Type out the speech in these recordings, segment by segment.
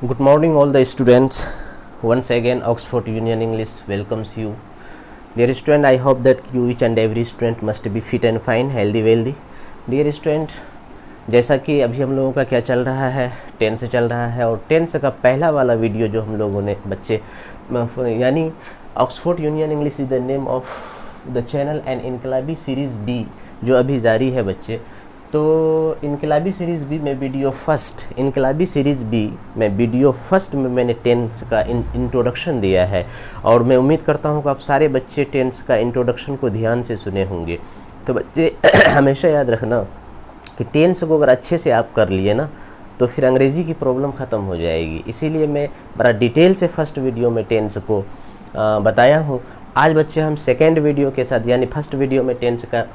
Good morning all the students. Once again Oxford Union English welcomes you. Dear student, I hope that you each and every student must be fit and fine, healthy, wealthy. Dear student, जैसा कि अभी हम लोगों का क्या चल रहा है, टेंस चल रहा है और टेंस का पहला वाला वीडियो जो हम लोगों ने बच्चे यानी Oxford Union English is the name of the channel and इनकलाबी सीरीज़ बी जो अभी जारी है बच्चे। तो इनकलाबी सीरीज़ बी में वीडियो फर्स्ट में मैंने टेंस का इंट्रोडक्शन दिया है और मैं उम्मीद करता हूँ कि आप सारे बच्चे टेंस का इंट्रोडक्शन को ध्यान से सुने होंगे। तो बच्चे हमेशा याद रखना कि टेंस को अगर अच्छे से आप कर लिए ना तो फिर अंग्रेज़ी की प्रॉब्लम ख़त्म हो जाएगी। इसीलिए मैं बड़ा डिटेल से फर्स्ट वीडियो में टेंस को बताया हूँ। आज बच्चे हम सेकेंड वीडियो के साथ यानी फर्स्ट वीडियो में टेंस का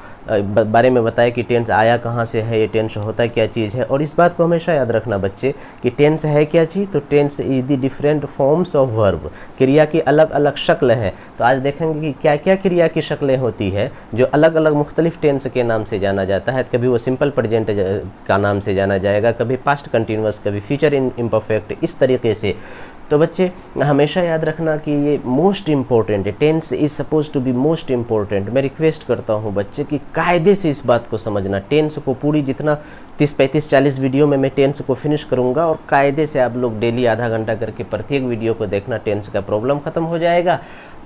बारे में बताया कि टेंस आया कहाँ से है, ये टेंस होता क्या चीज़ है। और इस बात को हमेशा याद रखना बच्चे कि टेंस है क्या चीज़, तो tense is the different forms of verb, क्रिया की अलग अलग शक्ल है। तो आज देखेंगे कि क्या क्या क्रिया की शक्लें होती है जो अलग अलग मुख्तलिफ टेंस के नाम से जाना जाता है। कभी वो सिंपल प्रेजेंट का नाम से जाना जाएगा, कभी पास्ट कंटिन्यूअस, कभी फ्यूचर इम्परफेक्ट, इस तरीके से। तो बच्चे हमेशा याद रखना कि ये मोस्ट इम्पॉर्टेंट है, tense is suppose to be most important. मैं रिक्वेस्ट करता हूँ बच्चे कि कायदे से इस बात को समझना। टेंस को पूरी जितना 30, 35, 40 वीडियो में मैं टेंस को फिनिश करूँगा और कायदे से आप लोग डेली आधा घंटा करके प्रत्येक वीडियो को देखना, टेंस का प्रॉब्लम ख़त्म हो जाएगा।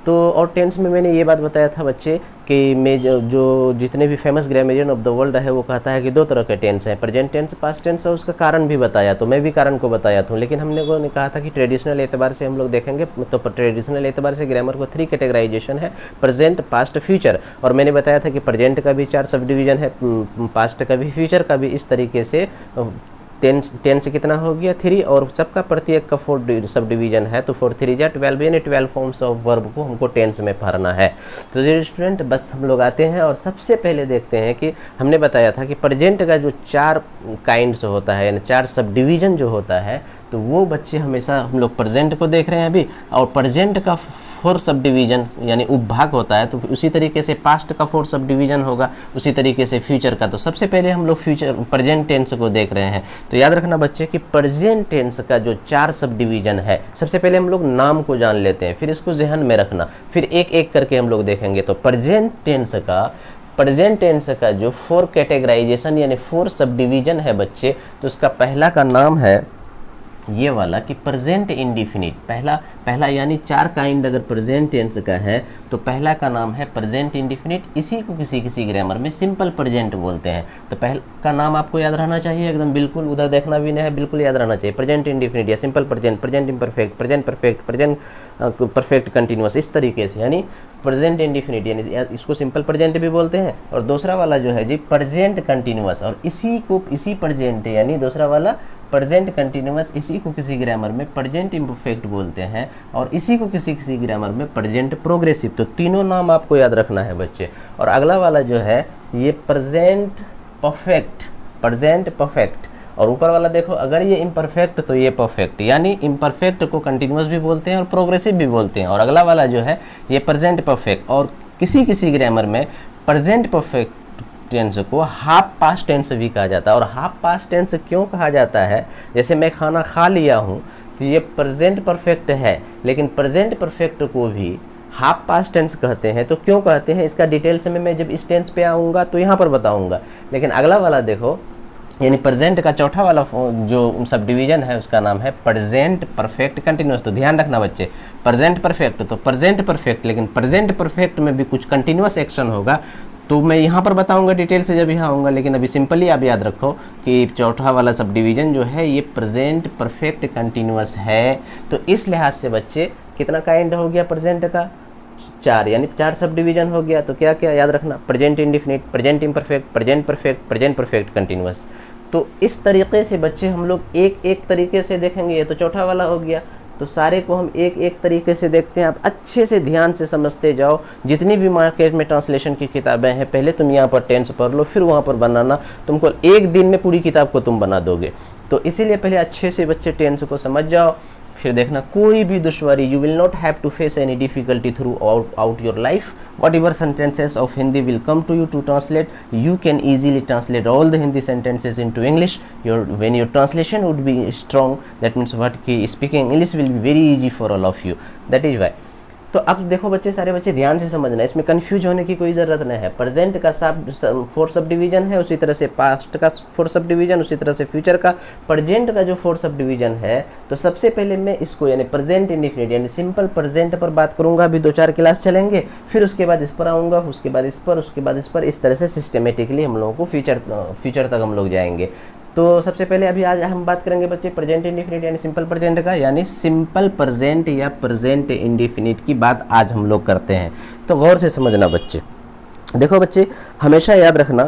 तो और टेंस में मैंने ये बात बताया था बच्चे कि मैं जो जितने भी famous grammarian of the world है वो कहता है कि दो तरह के टेंस हैं, प्रेजेंट टेंस, पास्ट टेंस। और उसका कारण भी बताया, तो मैं भी कारण को बताया था। लेकिन हमने को कहा था कि ट्रेडिशनल एतबार से हम लोग देखेंगे तो ट्रेडिशनल एतबार से ग्रामर को 3 कैटेगराइजेशन है, प्रेजेंट, पास्ट, फ्यूचर। और मैंने बताया था कि प्रेजेंट का भी 4 सब डिवीज़न है, पास्ट का भी, फ्यूचर का भी। इस तरीके से टेंस कितना हो गया 3 और सबका प्रत्येक का 4 सब डिवीजन है। तो 4 3 जा 12 यानी 12 फॉर्म्स ऑफ वर्ब को हमको टेंस में भरना है। तो जो स्टूडेंट बस हम लोग आते हैं और सबसे पहले देखते हैं कि हमने बताया था कि प्रेजेंट का जो 4 काइंड्स होता है यानी 4 सब डिवीजन जो होता है, तो वो बच्चे हमेशा हम लोग प्रेजेंट को देख रहे हैं अभी। और प्रेजेंट का 4 सब डिवीजन यानी उपभाग होता है, तो उसी तरीके से पास्ट का 4 सब डिवीजन होगा, उसी तरीके से फ्यूचर का। तो सबसे पहले हम लोग प्रेजेंट टेंस को देख रहे हैं। तो याद रखना बच्चे कि प्रेजेंट टेंस का जो 4 सब डिवीजन है, सबसे पहले हम लोग नाम को जान लेते हैं, फिर इसको ज़हन में रखना, फिर एक एक करके हम लोग देखेंगे। तो प्रेजेंट टेंस का जो 4 कैटेगराइजेशन यानी 4 सब डिवीजन है बच्चे, तो उसका पहला का नाम है ये वाला कि प्रेजेंट इंडिफिनिट। पहला यानी 4 काइंड अगर प्रेजेंट टेंस का है तो पहला का नाम है प्रेजेंट इंडिफिनिट। इसी को किसी ग्रामर में सिंपल प्रेजेंट बोलते हैं। तो पहला का नाम आपको याद रहना चाहिए एकदम बिल्कुल, उधर देखना भी नहीं है, बिल्कुल याद रहना चाहिए। प्रेजेंट इंडिफिनिट या simple present, present imperfect, present perfect, present perfect continuous, इस तरीके से। यानी प्रेजेंट इंडिफिनिट यानी इसको सिंपल प्रेजेंट भी बोलते हैं। और दूसरा वाला जो है जी प्रेजेंट कंटिन्यूअस, और इसी प्रेजेंट यानी दूसरा वाला प्रेजेंट कंटिन्यूअस, इसी को किसी ग्रामर में प्रेजेंट इम्परफेक्ट बोलते हैं और इसी को किसी ग्रामर में प्रेजेंट प्रोग्रेसिव। तो तीनों नाम आपको याद रखना है बच्चे। और अगला वाला जो है ये प्रेजेंट परफेक्ट। और ऊपर वाला देखो, अगर ये इम्परफेक्ट तो ये परफेक्ट, यानी इम्परफेक्ट को कंटिन्यूअस भी बोलते हैं और प्रोग्रेसिव भी बोलते हैं। और अगला वाला जो है ये प्रेजेंट परफेक्ट, और किसी ग्रामर में प्रेजेंट परफेक्ट टेंस को हाफ पास्ट टेंस भी कहा जाता है। और हाफ पास्ट टेंस क्यों कहा जाता है, जैसे मैं खाना खा लिया हूँ तो ये प्रेजेंट परफेक्ट है, लेकिन प्रेजेंट परफेक्ट को भी हाफ पास्ट टेंस कहते हैं। तो क्यों कहते हैं इसका डिटेल्स में मैं जब इस टेंस पे आऊँगा तो यहाँ पर बताऊँगा। लेकिन अगला वाला देखो, यानी प्रेजेंट का चौथा वाला जो सब डिवीजन है उसका नाम है प्रेजेंट परफेक्ट कंटिन्यूअस। तो ध्यान रखना बच्चे, प्रेजेंट परफेक्ट तो प्रेजेंट परफेक्ट, लेकिन प्रेजेंट परफेक्ट में भी कुछ कंटिन्यूअस एक्शन होगा, तो मैं यहाँ पर बताऊंगा डिटेल से जब यहाँ आऊँगा। लेकिन अभी सिंपली आप याद रखो कि चौथा वाला सब डिवीजन जो है ये प्रेजेंट परफेक्ट कंटिन्यूअस है। तो इस लिहाज से बच्चे कितना काइंड हो गया प्रेजेंट का 4, यानी 4 सब डिवीजन हो गया। तो क्या क्या याद रखना, present indefinite, present imperfect, present perfect, present perfect continuous. तो इस तरीके से बच्चे हम लोग एक एक तरीके से देखेंगे। ये तो चौथा वाला हो गया, तो सारे को हम एक एक तरीके से देखते हैं। आप अच्छे से ध्यान से समझते जाओ। जितनी भी मार्केट में ट्रांसलेशन की किताबें हैं, पहले तुम यहाँ पर टेंस पढ़ लो, फिर वहाँ पर बनाना। तुमको एक दिन में पूरी किताब को तुम बना दोगे। तो इसीलिए पहले अच्छे से बच्चे टेंस को समझ जाओ, फिर देखना कोई भी दुश्वारी, you will not have to face any difficulty throughout your life, whatever sentences of Hindi will come to you to translate, you can easily translate all the Hindi sentences into English. When your translation would be strong, that means what कि speaking English will be very easy for all of you. That is why. तो अब देखो बच्चे, सारे बच्चे ध्यान से समझना, इसमें कंफ्यूज होने की कोई ज़रूरत नहीं है। प्रेजेंट का 4 सब डिवीजन है, उसी तरह से पास्ट का 4 सब डिवीजन, उसी तरह से फ्यूचर का। प्रेजेंट का जो 4 सब डिवीजन है, तो सबसे पहले मैं इसको यानी प्रेजेंट इंडिफिनिट यानी सिंपल प्रेजेंट पर बात करूंगा। अभी 2-4 क्लास चलेंगे, फिर उसके बाद इस पर आऊँगा, उसके बाद इस पर, उसके बाद इस पर, इस तरह से सिस्टमेटिकली हम लोगों को फ्यूचर तक हम लोग जाएंगे। तो सबसे पहले अभी आज हम बात करेंगे बच्चे प्रेजेंट इंडिफिनिट यानी सिंपल प्रेजेंट का, यानी सिंपल प्रेजेंट या प्रेजेंट इंडिफिनिट की बात आज हम लोग करते हैं। तो गौर से समझना बच्चे। देखो बच्चे, हमेशा याद रखना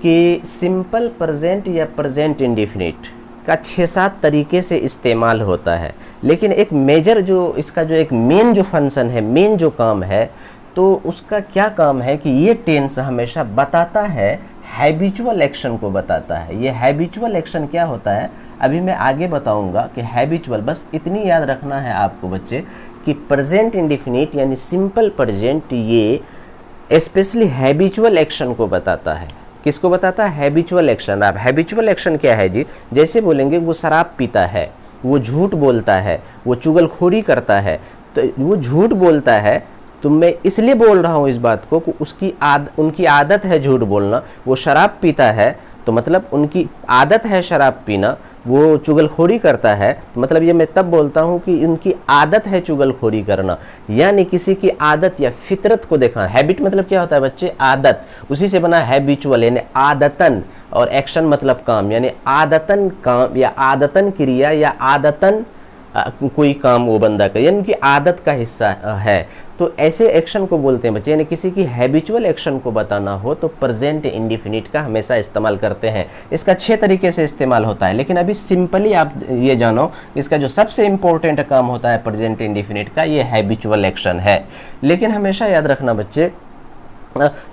कि सिंपल प्रेजेंट या प्रेजेंट इंडिफिनिट का 6-7 तरीके से इस्तेमाल होता है, लेकिन एक मेजर जो इसका जो एक मेन जो फंक्शन है, मेन जो काम है, तो उसका क्या काम है कि ये टेंस हमेशा बताता है, हैबिचुअल एक्शन को बताता है। ये हैबिचुअल एक्शन क्या होता है अभी मैं आगे बताऊंगा कि हैबिचुअल, बस इतनी याद रखना है आपको बच्चे कि प्रेजेंट इंडिफिनिट यानी सिंपल प्रेजेंट ये स्पेशली हैबिचुअल एक्शन को बताता है। किसको बताता है? Habitual action. अब हैबिचुअल एक्शन क्या है जी? जैसे बोलेंगे वो शराब पीता है, वो झूठ बोलता है, वो चुगलखोरी करता है, तो वो झूठ बोलता है तो मैं इसलिए बोल रहा हूँ इस बात को कि उनकी आदत है झूठ बोलना। वो शराब पीता है तो मतलब उनकी आदत है शराब पीना, वो चुगलखोरी करता है तो मतलब ये मैं तब बोलता हूँ कि उनकी आदत है चुगलखोरी करना। यानी किसी की आदत या फितरत को देखा। हैबिट मतलब क्या होता है बच्चे? आदत। उसी से बना हैबिचुअल यानी आदतन, और एक्शन मतलब काम, यानी आदतन काम या आदतन क्रिया या आदतन कोई काम वो बंदा का, यानी उनकी आदत का हिस्सा है। तो ऐसे एक्शन को बोलते हैं बच्चे, यानी किसी की हैबिचुअल एक्शन को बताना हो तो प्रेजेंट इंडिफिनिट का हमेशा इस्तेमाल करते हैं। इसका 6 तरीके से इस्तेमाल होता है, लेकिन अभी सिंपली आप ये जानो इसका जो सबसे इंपॉर्टेंट काम होता है प्रेजेंट इंडिफिनिट का, ये हैबिचुअल एक्शन है। लेकिन हमेशा याद रखना बच्चे,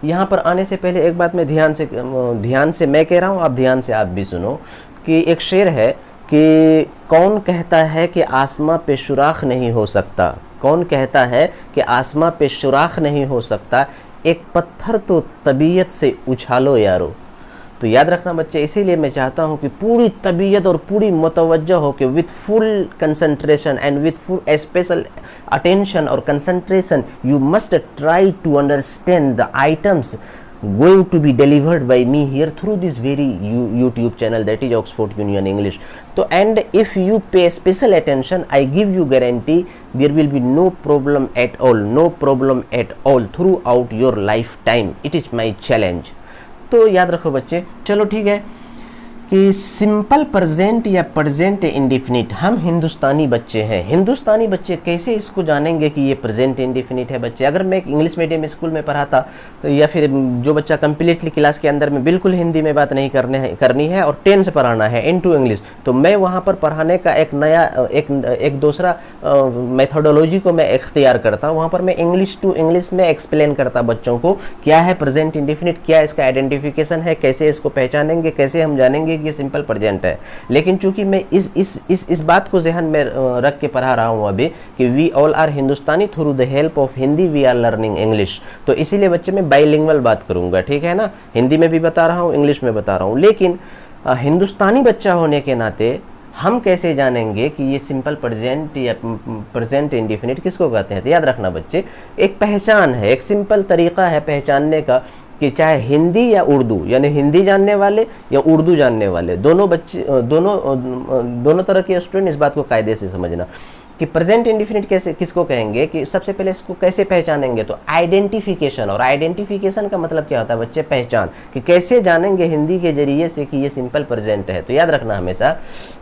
यहाँ पर आने से पहले एक बात मैं ध्यान से मैं कह रहा हूँ, आप ध्यान से आप भी सुनो कि एक शेर है कि कौन कहता है कि आसमां पे सुराख नहीं हो सकता, कौन कहता है कि आसमां पे सुराख नहीं हो सकता, एक पत्थर तो तबीयत से उछालो यारो। तो याद रखना बच्चे, इसीलिए मैं चाहता हूं कि पूरी तबीयत और पूरी मुतवज्जो हो के with full concentration and with full special attention और concentration you must try to understand the items going to be delivered by me here through this very YouTube channel, that is Oxford Union English. So and if you pay special attention, I give you guarantee there will be no problem at all, no problem at all throughout your lifetime. It is my challenge. तो याद रखो बच्चे। चलो ठीक है कि simple present या present indefinite, हम हिंदुस्तानी बच्चे हैं, हिंदुस्तानी बच्चे कैसे इसको जानेंगे कि ये प्रेजेंट इंडिफिनिट है बच्चे? अगर मैं एक इंग्लिश मीडियम स्कूल में पढ़ाता या फिर जो बच्चा कंप्लीटली क्लास के अंदर में बिल्कुल हिंदी में बात नहीं करनी है और टेंस पढ़ाना है इनटू इंग्लिश, तो मैं वहाँ पर पढ़ाने का एक नया एक दूसरा मेथोडोलॉजी को मैं इख्तियार करता हूँ। वहाँ पर मैं इंग्लिश टू इंग्लिश में एक्सप्लेन करता बच्चों को क्या है प्रेजेंट इंडिफिनिट, क्या इसका आइडेंटिफिकेशन है, कैसे इसको पहचानेंगे, कैसे हम जानेंगे ये सिंपल प्रेजेंट है। लेकिन चूंकि मैं इस बात को ज़हन में रख के पढ़ा रहा हूँ अभी कि we all are Hindustani through the help of Hindi we are learning English, तो इसीलिए बच्चे मैं बाइलिंगुअल बात करूंगा, ठीक है ना? हिंदी में भी बता रहा हूँ, इंग्लिश में बता रहा हूँ। लेकिन हिंदुस्तानी बच्चा होने के नाते हम कैसे जानेंगे कि ये सिंपल प्रेजेंट या प्रेजेंट इंडिफिनिट किसको कहते हैं? तो याद रखना बच्चे, एक पहचान है, एक सिंपल तरीका है पहचानने का कि चाहे हिंदी या उर्दू, यानी हिंदी जानने वाले या उर्दू जानने वाले, दोनों बच्चे दोनों तरह के स्टूडेंट इस बात को कायदे से समझना कि प्रेजेंट इंडिफिनिट कैसे किसको कहेंगे, कि सबसे पहले इसको कैसे पहचानेंगे? तो आइडेंटिफिकेशन। और आइडेंटिफिकेशन का मतलब क्या होता है बच्चे? पहचान। कि कैसे जानेंगे हिंदी के जरिए से कि ये सिंपल प्रेजेंट है। तो याद रखना हमेशा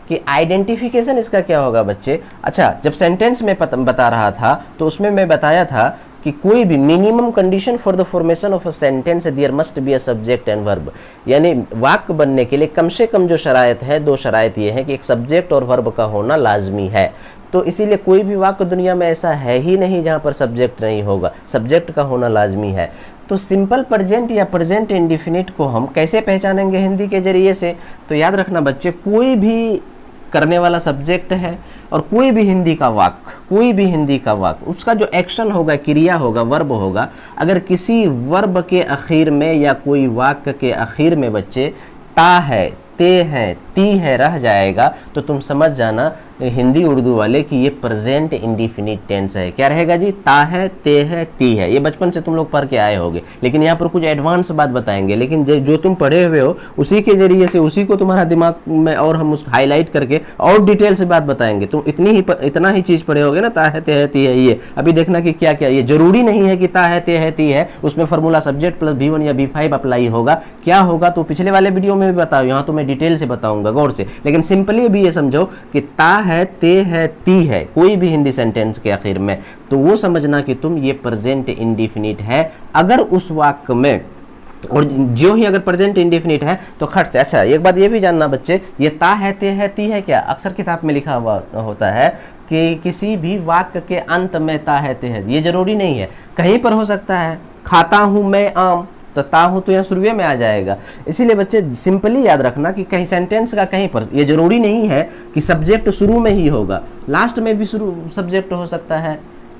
कि आइडेंटिफिकेशन इसका क्या होगा बच्चे? अच्छा, जब सेंटेंस में बता रहा था तो उसमें मैं बताया था कि कोई भी minimum condition for the formation of a sentence there must be a subject and verb, यानी वाक्य बनने के लिए कम से कम जो शराइत है, 2 शराइत ये है कि एक सब्जेक्ट और वर्ब का होना लाजमी है। तो इसीलिए कोई भी वाक्य दुनिया में ऐसा है ही नहीं जहाँ पर सब्जेक्ट नहीं होगा, सब्जेक्ट का होना लाजमी है। तो सिंपल प्रेजेंट या प्रेजेंट इंडिफिनिट को हम कैसे पहचानेंगे हिंदी के जरिए से? तो याद रखना बच्चे, कोई भी करने वाला सब्जेक्ट है, और कोई भी हिंदी का वाक्य उसका जो एक्शन होगा, क्रिया होगा, वर्ब होगा, अगर किसी वर्ब के आखिर में या कोई वाक्य के आखिर में बच्चे ता है, ते है, ती है रह जाएगा, तो तुम समझ जाना हिंदी उर्दू वाले कि ये प्रेजेंट इंडिफिनिट टेंस है। क्या रहेगा जी? ता है, ते है, ती है। ये बचपन से तुम लोग पढ़ के आए होगे, लेकिन यहाँ पर कुछ एडवांस बात बताएंगे, लेकिन जो तुम पढ़े हुए हो उसी के जरिए से, उसी को तुम्हारा दिमाग में और हम उसको हाईलाइट करके और डिटेल से बात बताएंगे। तुम इतना ही चीज पढ़े होगे ना, ता है, ते है, ती है। ये अभी देखना कि क्या क्या, ये जरूरी नहीं है कि ता है, ते है, ती है उसमें फॉर्मूला सब्जेक्ट प्लस V1 या V5 अप्लाई होगा। क्या होगा तो पिछले वाले वीडियो में भी बताओ, यहाँ तो मैं डिटेल से बताऊंगा गौर से। लेकिन सिंपली भी ये समझो कि ता है, ते है, ती है कोई भी हिंदी सेंटेंस के आखिर में, तो वो समझना कि तुम ये प्रेजेंट इंडिफिनिट है अगर उस वाक्य में, और जो ही अगर प्रेजेंट इंडिफिनिट है तो खट से। अच्छा, एक बात ये भी जानना बच्चे, ये ता है, ते है, ती है क्या अक्सर किताब में लिखा हुआ होता है कि किसी भी वाक्य के अंत में ता है, ते है, ये जरूरी नहीं है, कहीं पर हो सकता है। खाता हूं मैं आम, तो ता हूं तो यहाँ शुरुए में आ जाएगा। इसीलिए बच्चे सिंपली याद रखना कि कहीं सेंटेंस का कहीं पर, ये जरूरी नहीं है कि सब्जेक्ट शुरू में ही होगा, लास्ट में भी शुरू सब्जेक्ट हो सकता है।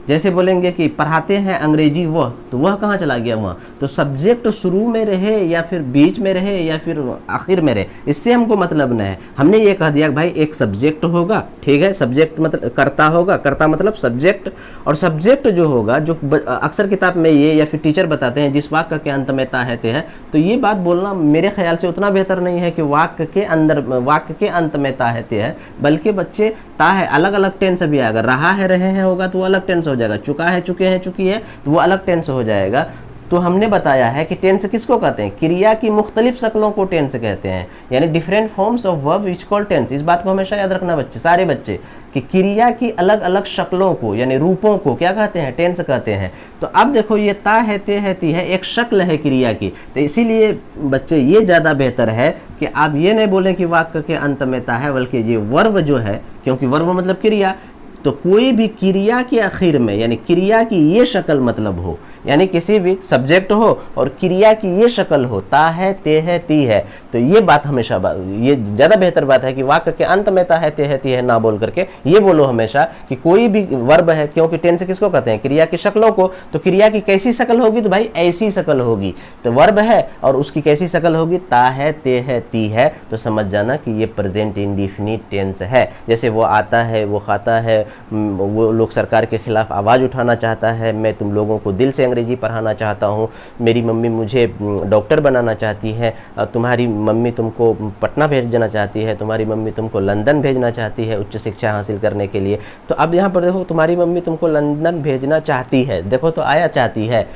जैसे बोलेंगे कि पढ़ाते हैं अंग्रेजी वह, तो वह कहाँ चला गया वहाँ, तो सब्जेक्ट शुरू में रहे या फिर बीच में रहे या फिर आखिर में रहे, इससे हमको मतलब नहीं है। हमने ये कह दिया कि भाई एक सब्जेक्ट होगा, ठीक है, सब्जेक्ट मतलब कर्ता होगा, कर्ता मतलब सब्जेक्ट, और सब्जेक्ट जो होगा, जो अक्सर किताब में ये या फिर टीचर बताते हैं जिस वाक्य के अंत में ता है, ते है, तो ये बात बोलना मेरे ख्याल से उतना बेहतर नहीं है कि वाक्य के अंदर, वाक्य के अंत में ता है, ते है, बल्कि बच्चे ता है अलग अलग टेंस भी आएगा, रहा है, रहे हैं होगा तो वो अलग टेंस हो जाएगा, चुका है, चुके हैं, चुकी है, तो वो अलग टेंस हो जाएगा। तो हमने बताया है कि टेंस किसको कहते हैं, क्रिया की मुख्तलिफ शक्लों को टेंस कहते हैं, यानी different forms of verb which called tense. इस बात को हमेशा याद रखना बच्चे, सारे बच्चे, कि क्रिया की अलग अलग शक्लों को यानी रूपों को क्या कहते हैं, टेंस कहते हैं। तो अब देखो ये ता है, ते है, ती है एक शक्ल है क्रिया की, तो इसीलिए बच्चे ये ज़्यादा बेहतर है कि आप ये नहीं बोलें कि वाक्य के अंत में ता है, बल्कि ये वर्ब जो है, क्योंकि वर्ब मतलब क्रिया, तो कोई भी क्रिया के आखिर में यानी क्रिया की ये शक्ल मतलब हो, यानी किसी भी सब्जेक्ट हो और क्रिया की ये शक्ल हो, ता है, ते है, ती है, तो ये बात हमेशा ये ज़्यादा बेहतर बात है कि वाक्य के अंत में ता है, ते है, ती है ना बोल करके ये बोलो हमेशा कि कोई भी वर्ब है, क्योंकि टेंस किसको कहते हैं, क्रिया की शक्लों को। तो क्रिया की कैसी शक्ल होगी, तो भाई ऐसी शक्ल होगी, तो वर्ब है और उसकी कैसी शक्ल होगी, ता है, ते है, ती है, तो समझ जाना कि ये प्रेजेंट इंडिफिनिट टेंस है। जैसे वो आता है, वो खाता है, वो लोग सरकार के खिलाफ आवाज़ उठाना चाहता है, मैं तुम लोगों को दिल से अंग्रेजी पढ़ाना चाहता हूँ, मेरी मम्मी मुझे डॉक्टर बनाना चाहती है, तुम्हारी मम्मी तुमको पटना भेजना चाहती है, तुम्हारी मम्मी तुमको लंदन भेजना चाहती है उच्च शिक्षा हासिल करने के लिए। तो अब यहाँ पर देखो, तुम्हारी मम्मी तुमको लंदन भेजना चाहती है, देखो तो आया चाहती है,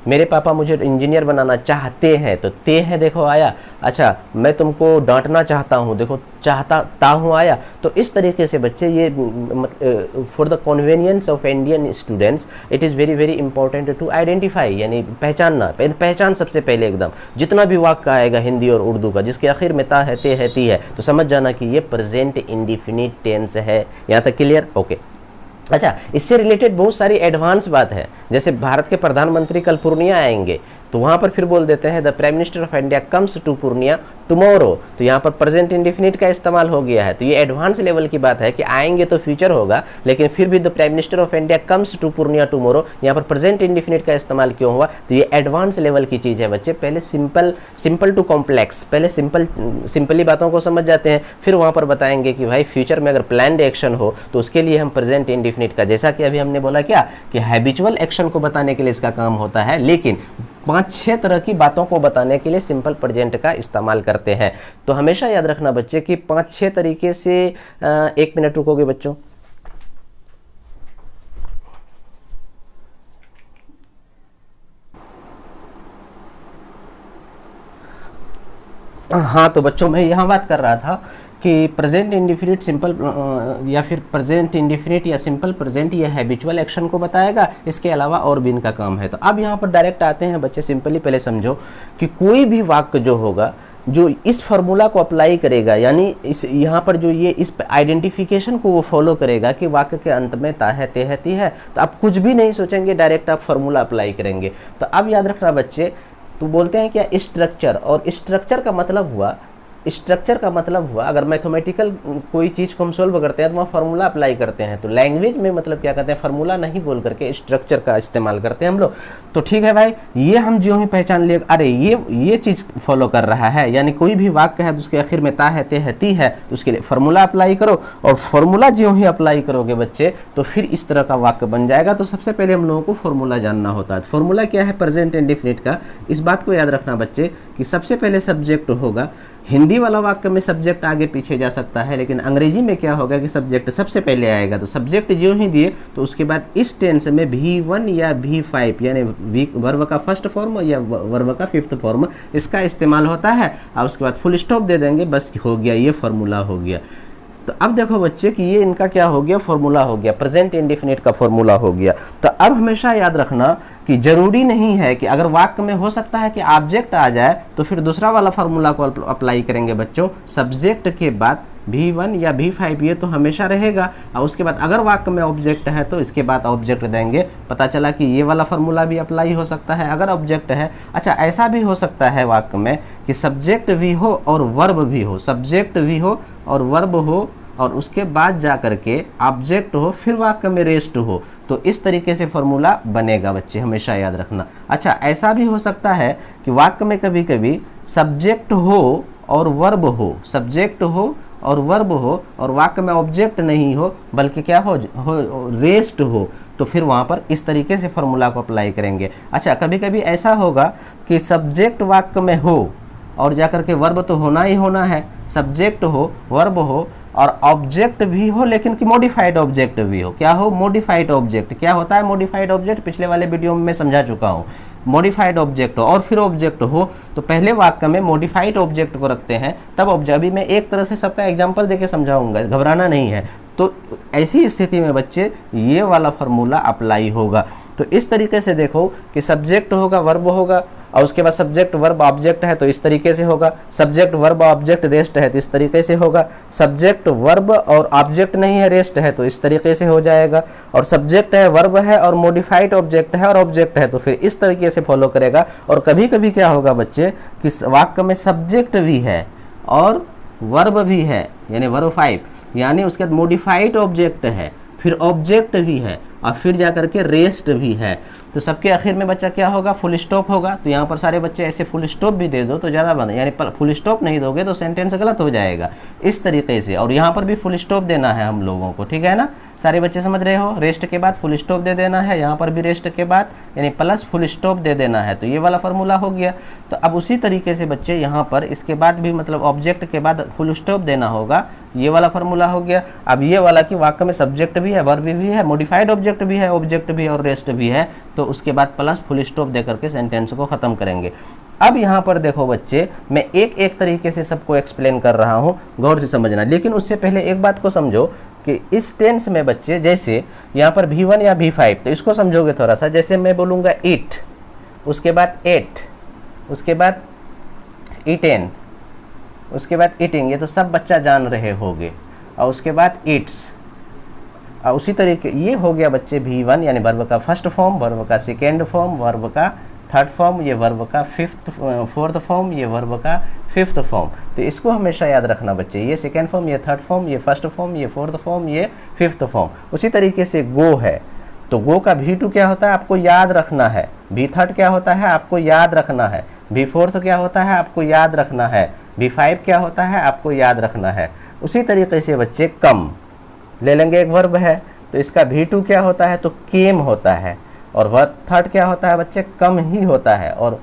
मेरे पापा मुझे इंजीनियर बनाना चाहते हैं, तो ते है देखो आया। अच्छा, मैं तुमको डांटना चाहता हूँ, देखो चाहता ता हूँ आया। तो इस तरीके से बच्चे ये for the convenience of Indian students it is very very important to identify, यानी पहचानना, पहचान सबसे पहले एकदम जितना भी वाक्य आएगा हिंदी और उर्दू का जिसके आखिर में ता है, ते है, ती है, तो समझ जाना कि ये प्रेजेंट इंडिफिनिट टेंस है। यहाँ तक क्लियर? ओके। अच्छा, इससे रिलेटेड बहुत सारी एडवांस बात है, जैसे भारत के प्रधानमंत्री कल पूर्णिया आएंगे, तो वहाँ पर फिर बोल देते हैं the prime minister of India comes to Purnia tomorrow, तो यहाँ पर प्रेजेंट इंडिफिनिट का इस्तेमाल हो गया है। तो ये एडवांस लेवल की बात है कि आएंगे तो फ्यूचर होगा, लेकिन फिर भी the prime minister of India comes to Purnia tomorrow, यहाँ पर प्रेजेंट इंडिफिनिट का इस्तेमाल क्यों हुआ, तो ये एडवांस लेवल की चीज़ है बच्चे। पहले सिंपल टू कॉम्प्लेक्स, पहले सिंपली बातों को समझ जाते हैं, फिर वहाँ पर बताएंगे कि भाई फ्यूचर में अगर प्लान्ड एक्शन हो तो उसके लिए हम प्रेजेंट इंडिफिनिट का, जैसा कि अभी हमने बोला क्या कि हैबिचुअल एक्शन को बताने के लिए इसका काम होता है, लेकिन 5-6 तरह की बातों को बताने के लिए सिंपल प्रेजेंट का इस्तेमाल करते हैं। तो हमेशा याद रखना बच्चे कि 5-6 तरीके से, 1 मिनट रुकोगे बच्चों। हाँ, तो बच्चों मैं यहाँ बात कर रहा था कि प्रेजेंट इंडिफिनिट सिंपल या फिर प्रेजेंट इंडिफिनिट या सिंपल प्रेजेंट ये हैबिचुअल एक्शन को बताएगा, इसके अलावा और भी इनका काम है। तो अब यहाँ पर डायरेक्ट आते हैं बच्चे, सिंपली पहले समझो कि कोई भी वाक्य जो होगा जो इस फार्मूला को अप्लाई करेगा, यानी इस यहाँ पर जो ये इस आइडेंटिफिकेशन को वो फॉलो करेगा कि वाक्य के अंत में ता है, ते है, ती है, तो आप कुछ भी नहीं सोचेंगे, डायरेक्ट आप फार्मूला अप्लाई करेंगे। तो अब याद रखना बच्चे, तो बोलते हैं क्या स्ट्रक्चर, और स्ट्रक्चर का मतलब हुआ स्ट्रक्चर का मतलब हुआ, अगर मैथमेटिकल कोई चीज़ को हम सोल्व करते हैं तो वहाँ फार्मूला अप्लाई करते हैं, तो लैंग्वेज में मतलब क्या कहते हैं, फार्मूला नहीं बोल करके स्ट्रक्चर का इस्तेमाल करते हैं हम लोग। तो ठीक है भाई, ये हम जो ही पहचान लिए, अरे ये चीज़ फॉलो कर रहा है, यानी कोई भी वाक्य है तो उसके आखिर में ता है, ते है, ती है, तो उसके लिए फार्मूला अप्लाई करो, और फार्मूला जो ही अप्लाई करोगे बच्चे तो फिर इस तरह का वाक्य बन जाएगा। तो सबसे पहले हम लोगों को फार्मूला जानना होता है। फार्मूला क्या है, प्रेजेंट इंडेफिनिट का। इस बात को याद रखना बच्चे कि सबसे पहले सब्जेक्ट होगा। हिंदी वाला वाक्य में सब्जेक्ट आगे पीछे जा सकता है, लेकिन अंग्रेजी में क्या होगा कि सब्जेक्ट सबसे पहले आएगा। तो सब्जेक्ट जो ही दिए तो उसके बाद इस टेंस में V1 या V5 यानी वर्ब का फर्स्ट फॉर्म या वर्ब का फिफ्थ फॉर्म इसका इस्तेमाल होता है, और उसके बाद फुल स्टॉप दे देंगे, बस हो गया, ये फार्मूला हो गया। तो अब देखो बच्चे कि ये इनका क्या हो गया, फार्मूला हो गया, प्रेजेंट इंडेफिनिट का फार्मूला हो गया। तो अब हमेशा याद रखना कि जरूरी नहीं है कि अगर वाक्य में हो सकता है कि ऑब्जेक्ट आ जाए तो फिर दूसरा वाला फार्मूला को अप्लाई करेंगे बच्चों। सब्जेक्ट के बाद V1 या V5 ये तो हमेशा रहेगा, और उसके बाद अगर वाक्य में ऑब्जेक्ट है तो इसके बाद ऑब्जेक्ट देंगे। पता चला कि ये वाला फार्मूला भी अप्लाई हो सकता है अगर ऑब्जेक्ट है। अच्छा, ऐसा भी हो सकता है वाक्य में कि सब्जेक्ट भी हो और वर्ब भी हो, सब्जेक्ट भी हो और वर्ब हो, और उसके बाद जा करके ऑब्जेक्ट हो, फिर वाक्य में रेस्ट हो, तो इस तरीके से फार्मूला बनेगा बच्चे, हमेशा याद रखना। अच्छा, ऐसा भी हो सकता है कि वाक्य में कभी कभी सब्जेक्ट हो और वर्ब हो, सब्जेक्ट हो और वर्ब हो, और वाक्य में ऑब्जेक्ट नहीं हो बल्कि क्या हो रेस्ट हो, तो फिर वहाँ पर इस तरीके से फार्मूला को अप्लाई करेंगे। अच्छा, कभी कभी ऐसा होगा कि सब्जेक्ट वाक्य में हो और जाकर के वर्ब तो होना ही होना है, सब्जेक्ट हो, वर्ब हो और ऑब्जेक्ट भी हो, लेकिन कि मॉडिफाइड ऑब्जेक्ट भी हो। क्या हो, मॉडिफाइड ऑब्जेक्ट। क्या होता है मॉडिफाइड ऑब्जेक्ट, पिछले वाले वीडियो में मैं समझा चुका हूँ। मॉडिफाइड ऑब्जेक्ट हो और फिर ऑब्जेक्ट हो, तो पहले वाक्य में मॉडिफाइड ऑब्जेक्ट को रखते हैं, तब ऑब्जेक्ट। अभी मैं एक तरह से सबका एग्जांपल देके समझाऊंगा, घबराना नहीं है। तो ऐसी स्थिति में बच्चे ये वाला फार्मूला अप्लाई होगा। तो इस तरीके से देखो कि सब्जेक्ट होगा, वर्ब होगा, और उसके बाद सब्जेक्ट वर्ब ऑब्जेक्ट है तो इस तरीके से होगा, सब्जेक्ट वर्ब ऑब्जेक्ट रेस्ट है तो इस तरीके से होगा, सब्जेक्ट वर्ब और ऑब्जेक्ट नहीं है रेस्ट है तो इस तरीके से हो जाएगा, और सब्जेक्ट है, वर्ब है और मॉडिफाइड ऑब्जेक्ट है और ऑब्जेक्ट है तो फिर इस तरीके से फॉलो करेगा। और कभी कभी क्या होगा बच्चे कि वाक्य में सब्जेक्ट भी है और वर्ब भी है, यानी वर्ब 5, यानी उसके बाद मॉडिफाइड ऑब्जेक्ट है, फिर ऑब्जेक्ट भी है और फिर जाकर के रेस्ट भी है, तो सबके आखिर में बच्चा क्या होगा, फुल स्टॉप होगा। तो यहाँ पर सारे बच्चे ऐसे फुल स्टॉप भी दे दो तो ज़्यादा बन, यानी फुल स्टॉप नहीं दोगे तो सेंटेंस गलत हो जाएगा इस तरीके से। और यहाँ पर भी फुल स्टॉप देना है हम लोगों को, ठीक है ना, सारे बच्चे समझ रहे हो। रेस्ट के बाद फुल स्टॉप दे देना है, यहाँ पर भी रेस्ट के बाद यानी प्लस फुल स्टॉप दे देना है, तो ये वाला फार्मूला हो गया। तो अब उसी तरीके से बच्चे यहाँ पर इसके बाद भी मतलब ऑब्जेक्ट के बाद फुल स्टॉप देना होगा, ये वाला फार्मूला हो गया। अब ये वाला कि वाक्य में सब्जेक्ट भी है, वर्ब भी है, मॉडिफाइड ऑब्जेक्ट भी है, ऑब्जेक्ट भी और रेस्ट भी है, तो उसके बाद प्लस फुल स्टॉप दे करके सेंटेंस को ख़त्म करेंगे। अब यहाँ पर देखो बच्चे, मैं एक एक तरीके से सबको एक्सप्लेन कर रहा हूँ, गौर से समझना। लेकिन उससे पहले एक बात को समझो कि इस टेंस में बच्चे जैसे यहाँ पर V1 या V5, तो इसको समझोगे थोड़ा सा। जैसे मैं बोलूँगा ईट, उसके बाद एट, उसके बाद ईटेन, उसके बाद ईटिंग, ये तो सब बच्चा जान रहे होंगे, और उसके बाद ईट्स, और उसी तरीके ये हो गया बच्चे V1 यानी वर्ब का फर्स्ट फॉर्म, वर्ब का सेकेंड फॉर्म, वर्ब का थर्ड फॉर्म, ये वर्ब का फोर्थ फॉर्म, ये वर्ब का फिफ्थ फॉर्म। तो इसको हमेशा याद रखना बच्चे, ये सेकेंड फॉर्म, ये थर्ड फॉर्म, ये फर्स्ट फॉर्म, ये फोर्थ फॉर्म, ये फिफ्थ फॉर्म। उसी तरीके से गो है, तो गो का V2 क्या होता है आपको याद रखना है, V3 क्या होता है आपको याद रखना है, V4 क्या होता है आपको याद रखना है, V5 क्या होता है आपको याद रखना है। उसी तरीके से बच्चे कम ले लेंगे, एक वर्ब है तो इसका V2 क्या होता है तो केम होता है, और वर्ब थर्ड क्या होता है बच्चे कम ही होता है, और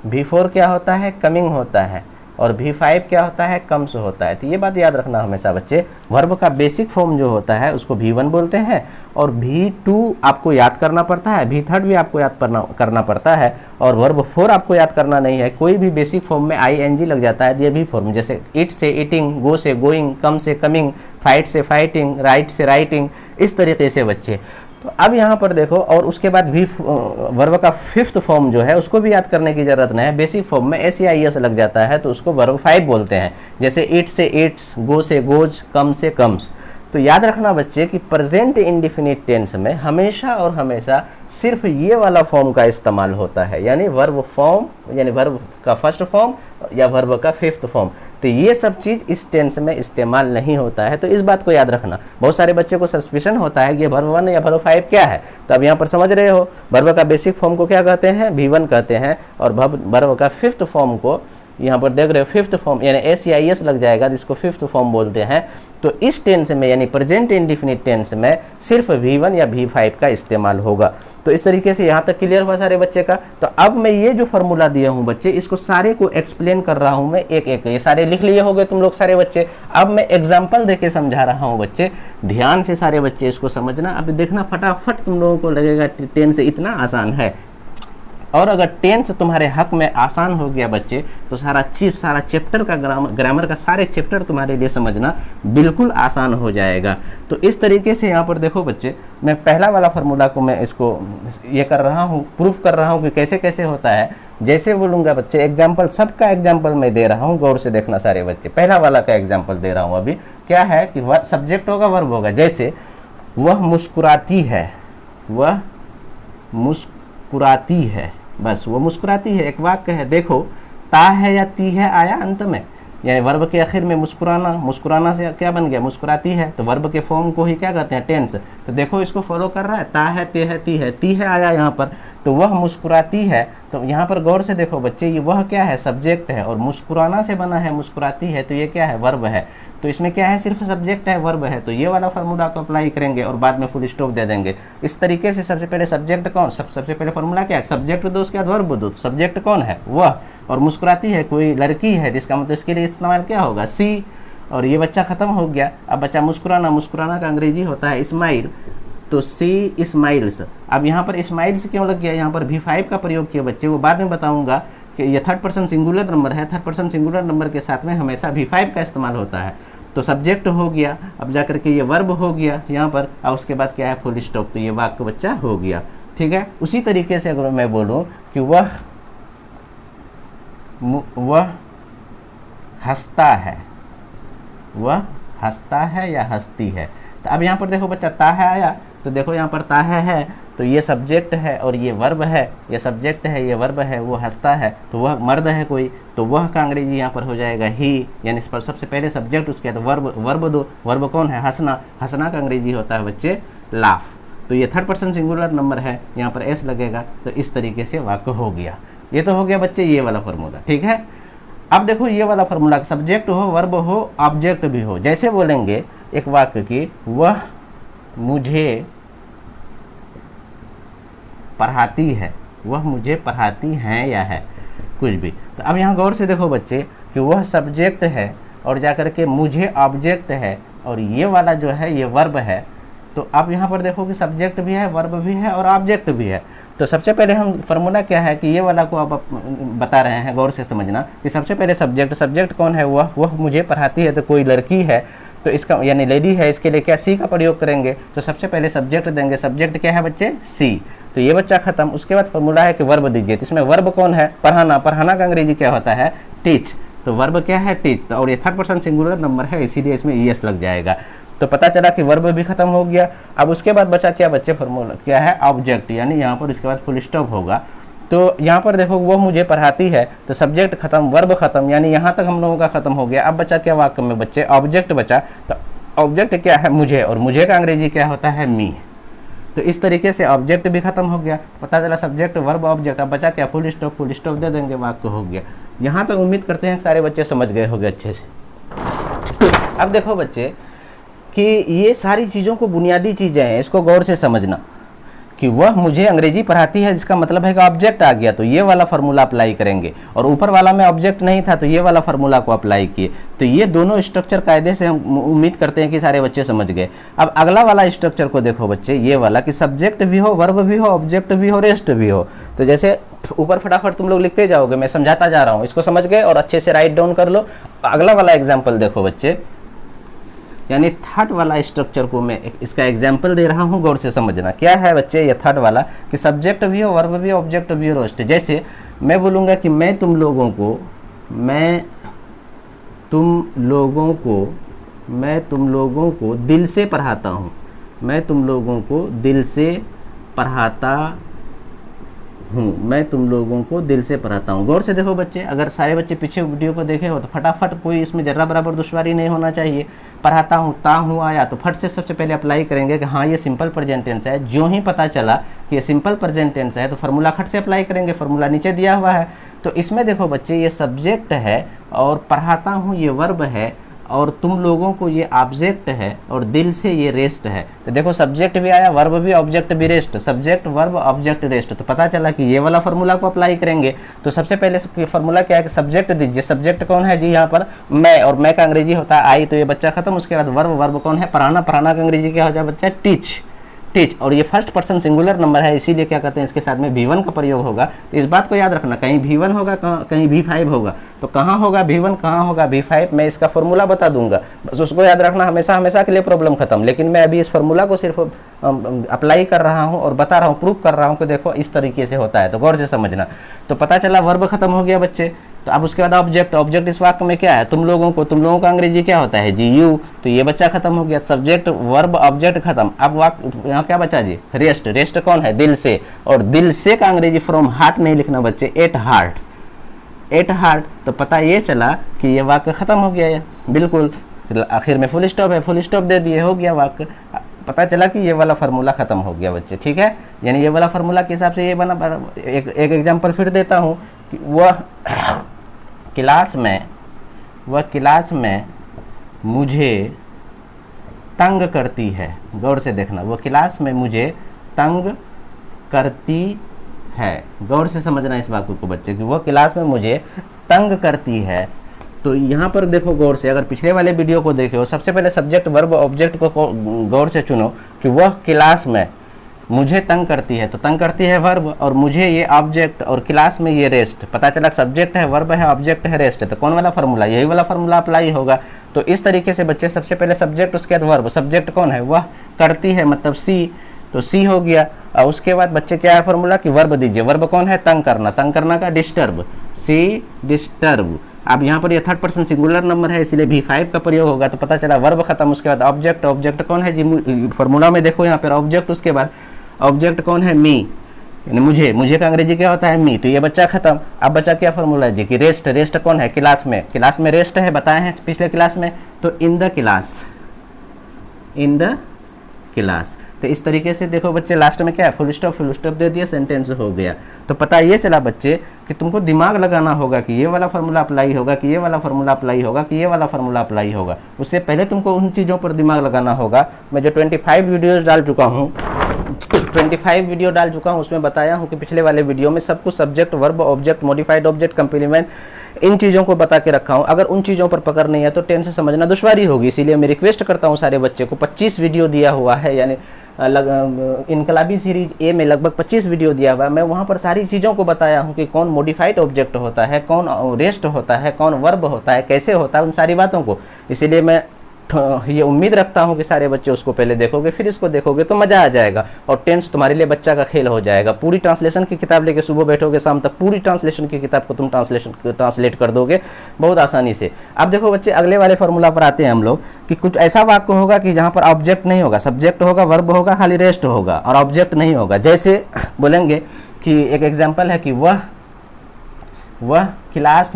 V4 क्या होता है कमिंग होता है, और V5 क्या होता है कम्स होता है। तो ये बात याद रखना हमेशा बच्चे, वर्ब का बेसिक फॉर्म जो होता है उसको V1 बोलते हैं, और V2 आपको याद करना पड़ता है, V3 भी आपको याद करना पड़ता है, और वर्ब 4 आपको याद करना नहीं है। कोई भी बेसिक फॉर्म में ING लग जाता है, ये भी फॉर्म, जैसे ईट से ईटिंग, गो से गोइंग, कम से कमिंग, फाइट से फाइटिंग, राइट से राइटिंग, इस तरीके से बच्चे। तो अब यहाँ पर देखो, और उसके बाद भी वर्ब का फिफ्थ फॉर्म जो है उसको भी याद करने की जरूरत नहीं है, बेसिक फॉर्म में SEIS लग जाता है तो उसको वर्ब 5 बोलते हैं, जैसे ईट से ईट्स, गो से गोज, कम से कम्स। तो याद रखना बच्चे कि प्रेजेंट इंडेफिनिट टेंस में हमेशा और हमेशा सिर्फ ये वाला फॉर्म का इस्तेमाल होता है, यानी वर्ब फॉर्म, यानी वर्ब का फर्स्ट फॉर्म या वर्ब का फिफ्थ फॉर्म। तो ये सब चीज़ इस टेंस में इस्तेमाल नहीं होता है। तो इस बात को याद रखना। बहुत सारे बच्चे को सस्पिशन होता है कि ये वर्ब 1 या वर्ब 5 क्या है। तो अब यहाँ पर समझ रहे हो, वर्ब का बेसिक फॉर्म को क्या कहते हैं, V1 कहते हैं, और वर्ब का फिफ्थ फॉर्म को यहाँ पर देख रहे हो, फिफ्थ फॉर्म यानी एस या एस लग जाएगा, जिसको फिफ्थ फॉर्म बोलते हैं। तो इस टेंस में यानी प्रेजेंट इंडिफिनिट टेंस में सिर्फ V1 या V5 का इस्तेमाल होगा। तो इस तरीके से यहाँ तक क्लियर हुआ सारे बच्चे का। तो अब मैं ये जो फॉर्मूला दिया हूँ बच्चे, इसको सारे को एक्सप्लेन कर रहा हूँ मैं एक एक। ये सारे लिख लिए होंगे तुम लोग सारे बच्चे। अब मैं एग्जाम्पल देके समझा रहा हूँ बच्चे, ध्यान से सारे बच्चे इसको समझना। अब देखना फटाफट तुम लोगों को लगेगा टेंस इतना आसान है। और अगर टेंस तुम्हारे हक में आसान हो गया बच्चे, तो सारा चीज़, सारा चैप्टर का ग्रामर का सारे चैप्टर तुम्हारे लिए समझना बिल्कुल आसान हो जाएगा। तो इस तरीके से यहाँ पर देखो बच्चे, मैं पहला वाला फार्मूला को मैं इसको ये कर रहा हूँ, प्रूफ कर रहा हूँ कि कैसे कैसे होता है। जैसे बोलूँगा बच्चे, एग्जाम्पल, सबका एग्जाम्पल मैं दे रहा हूँ, गौर से देखना सारे बच्चे। पहला वाला का एग्जाम्पल दे रहा हूँ अभी। क्या है कि सब्जेक्ट होगा, वर्ब होगा। जैसे वह मुस्कुराती है, वह मुस्कुराती है, बस वो मुस्कुराती है, एक वाक्य है। देखो ता है या ती है आया अंत में, यानी वर्ब के आखिर में मुस्कुराना, मुस्कुराना से क्या बन गया, मुस्कुराती है। तो वर्ब के फॉर्म को ही क्या कहते हैं, टेंस। तो देखो इसको फॉलो कर रहा है, ता है, ते है, ती है, ती है आया यहाँ पर। तो वह मुस्कुराती है, तो यहाँ पर गौर से देखो बच्चे, ये वह क्या है, सब्जेक्ट है, और मुस्कुराना से बना है, मुस्कुराती है, तो ये क्या है, वर्ब है। तो इसमें क्या है, सिर्फ सब्जेक्ट है, वर्ब है। तो ये वाला फार्मूला को अप्लाई करेंगे और बाद में फुल स्टॉप दे देंगे। इस तरीके से सबसे पहले सब्जेक्ट कौन, सबसे पहले फार्मूला क्या है, सब्जेक्ट दो, उसके बाद वर्ब दो। सब्जेक्ट कौन है, वह, और मुस्कुराती है, कोई लड़की है, जिसका मतलब इसके लिए इस्तेमाल क्या होगा, सी। और ये बच्चा खत्म हो गया। अब बच्चा मुस्कुराना, मुस्कुराना का अंग्रेजी होता है स्माइल, तो सी स्माइल्स। अब यहाँ पर स्माइल्स क्यों लग गया, यहाँ पर V5 का प्रयोग किया बच्चे, वो बाद में बताऊंगा कि ये थर्ड पर्सन सिंगुलर नंबर है। थर्ड पर्सन सिंगुलर नंबर के साथ में हमेशा V5 का इस्तेमाल होता है। तो सब्जेक्ट हो गया, अब जाकर के ये वर्ब हो गया यहाँ पर, और उसके बाद क्या है, फुल स्टॉप। तो ये वाक्य बच्चा हो गया, ठीक है। उसी तरीके से अगर मैं बोलूँ कि वह हंसता है, वह हंसता है या हंसती है। तो अब यहाँ पर देखो बच्चा, ता है आया, तो देखो यहाँ पर ता है, तो ये सब्जेक्ट है और ये वर्ब है, ये सब्जेक्ट है, ये वर्ब है। वो हंसता है, तो वह मर्द है कोई, तो वह का अंग्रेजी यहाँ पर हो जाएगा ही, यानी इस पर सबसे पहले सब्जेक्ट, उसके बाद वर्ब दो। वर्ब कौन है, हंसना। हंसना का अंग्रेजी होता है बच्चे लाफ। तो ये थर्ड पर्सन सिंगुलर नंबर है, यहाँ पर एस लगेगा। तो इस तरीके से वाक्य हो गया। ये तो हो गया बच्चे ये वाला फार्मूला, ठीक है। अब देखो ये वाला फार्मूला, सब्जेक्ट हो, वर्ब हो, ऑब्जेक्ट भी हो। जैसे बोलेंगे एक वाक्य की, वह मुझे पढ़ाती है, वह मुझे पढ़ाती हैं या है, कुछ भी। तो अब यहाँ गौर से देखो बच्चे कि वह सब्जेक्ट है और जाकर के मुझे ऑब्जेक्ट है, और ये वाला जो है ये वर्ब है। तो अब यहाँ पर देखो कि सब्जेक्ट भी है, वर्ब भी है और ऑब्जेक्ट भी है। तो सबसे पहले हम फार्मूला क्या है कि ये वाला को अब बता रहे हैं, गौर से समझना कि सबसे पहले सब्जेक्ट कौन है, वह मुझे पढ़ाती है, तो कोई लड़की है, तो इसका यानी लेडी है, इसके लिए क्या सी का प्रयोग करेंगे। तो सबसे पहले सब्जेक्ट देंगे, सब्जेक्ट क्या है बच्चे, सी। तो ये बच्चा खत्म। उसके बाद फार्मूला है कि वर्ब दीजिए, तो इसमें वर्ब कौन है, पढ़ाना। पढ़ाना का अंग्रेजी क्या होता है, टीच। तो वर्ब क्या है, टीच। तो और ये थर्ड पर्सन सिंगुलर नंबर है, इसीलिए इसमें ईएस लग जाएगा। तो पता चला कि वर्ब भी खत्म हो गया। अब उसके बाद बचा क्या बच्चे, फार्मूला क्या है, ऑब्जेक्ट, यानी यहाँ पर इसके बाद फुल स्टॉप होगा। तो यहाँ पर देखो वो मुझे पढ़ाती है, तो सब्जेक्ट खत्म, वर्ब खत्म, यानी यहाँ तक हम लोगों का खत्म हो गया। अब बचा क्या वाक्य में बच्चे, ऑब्जेक्ट बचा। तो ऑब्जेक्ट क्या है, मुझे, और मुझे का अंग्रेजी क्या होता है, मी। तो इस तरीके से ऑब्जेक्ट भी खत्म हो गया। पता चला सब्जेक्ट, वर्ब, ऑब्जेक्ट। अब बचा क्या, फुल स्टॉप दे देंगे, वाक्य हो गया। यहाँ तक उम्मीद करते हैं सारे बच्चे समझ गए होंगे अच्छे से। अब देखो बच्चे कि ये सारी चीज़ों को बुनियादी चीज़ें हैं, इसको गौर से समझना कि वह मुझे अंग्रेजी पढ़ाती है, जिसका मतलब है कि ऑब्जेक्ट आ गया, तो ये वाला फार्मूला अप्लाई करेंगे। और ऊपर वाला में ऑब्जेक्ट नहीं था, तो ये वाला फार्मूला को अप्लाई किए। तो ये दोनों स्ट्रक्चर कायदे से हम उम्मीद करते हैं कि सारे बच्चे समझ गए। अब अगला वाला स्ट्रक्चर को देखो बच्चे, ये वाला कि सब्जेक्ट भी हो, वर्ब भी हो, ऑब्जेक्ट भी हो, रेस्ट भी हो। तो जैसे ऊपर फटाफट तुम लोग लिखते जाओगे, मैं समझाता जा रहा हूँ, इसको समझ गए और अच्छे से राइट डाउन कर लो। अगला वाला एग्जाम्पल देखो बच्चे, यानी थर्ड वाला स्ट्रक्चर को मैं इसका एग्जाम्पल दे रहा हूँ, गौर से समझना। क्या है बच्चे ये थर्ड वाला कि सब्जेक्ट भी हो, वर्ब भी हो, ऑब्जेक्ट भी हो, रेस्ट। जैसे मैं बोलूँगा कि मैं तुम लोगों को दिल से पढ़ाता हूँ, मैं तुम लोगों को दिल से पढ़ाता हूँ, मैं तुम लोगों को दिल से पढ़ाता हूँ। गौर से देखो बच्चे, अगर सारे बच्चे पीछे वीडियो को देखे हो तो फटाफट, कोई इसमें जर्रा बराबर दुश्वारी नहीं होना चाहिए। पढ़ाता हूँ, ता हूँ आया, तो फट से सबसे पहले अप्लाई करेंगे कि हाँ ये सिंपल प्रेजेंट टेंस है। जो ही पता चला कि ये सिंपल प्रेजेंट टेंस है तो फार्मूला फट से अप्लाई करेंगे। फार्मूला नीचे दिया हुआ है। तो इसमें देखो बच्चे, ये सब्जेक्ट है और पढ़ाता हूँ ये वर्ब है और तुम लोगों को ये ऑब्जेक्ट है और दिल से ये रेस्ट है। तो देखो सब्जेक्ट भी आया, वर्ब भी, ऑब्जेक्ट भी, rest. Subject, verb, object, rest. तो पता चला कि ये वाला फार्मूला को अप्लाई करेंगे। तो सबसे पहले फार्मूला क्या है कि सब्जेक्ट दीजिए। सब्जेक्ट कौन है जी? यहाँ पर मैं, और मैं का अंग्रेजी होता है आई, तो ये बच्चा खत्म। उसके बाद वर्ब, वर्ब कौन है? पढ़ाना। पढ़ाना का अंग्रेजी क्या हो जाए बच्चा? टीच। टीच। और ये फर्स्ट पर्सन सिंगुलर नंबर है, इसीलिए क्या कहते हैं, इसके साथ में V1 का प्रयोग होगा। तो इस बात को याद रखना, कहीं V1 होगा, कहीं V5 होगा। तो कहाँ होगा V1, कहाँ होगा V5, मैं इसका फॉर्मूला बता दूंगा, बस उसको याद रखना। हमेशा हमेशा के लिए प्रॉब्लम खत्म। लेकिन मैं अभी इस फार्मूला को सिर्फ अप्लाई कर रहा हूँ और बता रहा हूँ, प्रूफ कर रहा हूँ कि देखो इस तरीके से होता है। तो गौर से समझना। तो पता चला वर्ब खत्म हो गया बच्चे। तो अब उसके बाद ऑब्जेक्ट। ऑब्जेक्ट इस वाक्य में क्या है? तुम लोगों को। तुम लोगों का अंग्रेजी क्या होता है जी? यू। तो ये बच्चा खत्म हो गया। सब्जेक्ट, वर्ब, ऑब्जेक्ट खत्म। अब वाक्य यहाँ क्या बचा जी? रेस्ट। रेस्ट कौन है? दिल से। और दिल से का अंग्रेजी फ्रॉम हार्ट नहीं लिखना बच्चे, एट हार्ट। At heart. तो पता ये चला कि ये वाक्य खत्म हो गया है बिल्कुल। आखिर में फुल स्टॉप है, फुल स्टॉप दे दिए, हो गया वाक्य। पता चला कि ये वाला फार्मूला खत्म हो गया बच्चे। ठीक है, यानी ये वाला फार्मूला के हिसाब से ये बना। एक एग्जांपल फिर देता हूँ कि वह क्लास में मुझे तंग करती है। गौर से देखना, वह क्लास में मुझे तंग करती है। गौर से समझना इस वाक्य को बच्चे, कि वह क्लास में मुझे तंग करती है। तो यहाँ पर देखो गौर से, अगर पिछले वाले वीडियो को देखे हो, सबसे पहले सब्जेक्ट, वर्ब, ऑब्जेक्ट को गौर से चुनो कि वह क्लास में मुझे तंग करती है। तो तंग करती है वर्ब, और मुझे ये ऑब्जेक्ट, और क्लास में ये रेस्ट। पता चला सब्जेक्ट है, वर्ब है, ऑब्जेक्ट है, रेस्ट है। तो कौन वाला फार्मूला? यही वाला फार्मूला अप्लाई होगा। तो इस तरीके से बच्चे, सबसे पहले सब्जेक्ट, उसके बाद वर्ब। सब्जेक्ट कौन है? वह करती है, मतलब सी। तो सी हो गया। और उसके बाद बच्चे क्या है फार्मूला कि वर्ब दीजिए। वर्ब कौन है? तंग करना। तंग करना का डिस्टर्ब, सी डिस्टर्ब। अब यहाँ पर ये थर्ड पर्सन सिंगुलर नंबर है, इसलिए V5 का प्रयोग होगा। तो पता चला वर्ब खत्म। उसके बाद ऑब्जेक्ट। ऑब्जेक्ट कौन है जी? फार्मूला में देखो यहाँ पर ऑब्जेक्ट, उसके बाद ऑब्जेक्ट कौन है? मी, यानी मुझे। मुझे का अंग्रेजी क्या होता है? मी। तो ये बच्चा खत्म। अब बच्चा क्या फार्मूला है जी? कि रेस्ट। रेस्ट कौन है? क्लास में। क्लास में रेस्ट है, बताए हैं पिछले क्लास में। तो in the class, in the class. तो इस तरीके से देखो बच्चे, लास्ट में क्या है? Full stop. फुल स्टॉप दे दिया, सेंटेंस हो गया। तो पता ये चला बच्चे कि तुमको दिमाग लगाना होगा कि ये वाला फार्मूला अप्लाई होगा, कि ये वाला फार्मूला अप्लाई होगा, कि ये वाला फार्मूला अप्लाई होगा। उससे पहले तुमको उन चीज़ों पर दिमाग लगाना होगा। मैं जो 25 वीडियोज़ डाल चुका हूँ, 25 वीडियो डाल चुका हूँ, उसमें बताया हूँ कि पिछले वाले वीडियो में सब कुछ subject, verb, object, modified object, complement, इन चीज़ों को बता के रखा हूँ। अगर उन चीज़ों पर पकड़ नहीं है तो टेंस से समझना दुश्वारी होगी। इसीलिए मैं रिक्वेस्ट करता हूँ सारे बच्चे को, 25 वीडियो दिया हुआ है, यानी इनकलाबी सीरीज ए में लगभग 25 वीडियो दिया हुआ है। मैं वहाँ पर सारी चीज़ों को बताया हूँ कि कौन मॉडिफाइड ऑब्जेक्ट होता है, कौन रेस्ट होता है, कौन वर्ब होता है, कैसे होता है, उन सारी बातों को। इसीलिए मैं ये उम्मीद रखता हूँ कि सारे बच्चे उसको पहले देखोगे, फिर इसको देखोगे तो मज़ा आ जाएगा और टेंस तुम्हारे लिए बच्चा का खेल हो जाएगा। पूरी ट्रांसलेशन की किताब लेके सुबह बैठोगे, शाम तक पूरी ट्रांसलेशन की किताब को तुम ट्रांसलेट कर दोगे बहुत आसानी से। अब देखो बच्चे, अगले वाले फार्मूला पर आते हैं हम लोग कि कुछ ऐसा वाक्य होगा कि जहाँ पर ऑब्जेक्ट नहीं होगा, सब्जेक्ट होगा, वर्ब होगा, खाली रेस्ट होगा और ऑब्जेक्ट नहीं होगा। जैसे बोलेंगे कि एक एग्जाम्पल है कि वह क्लास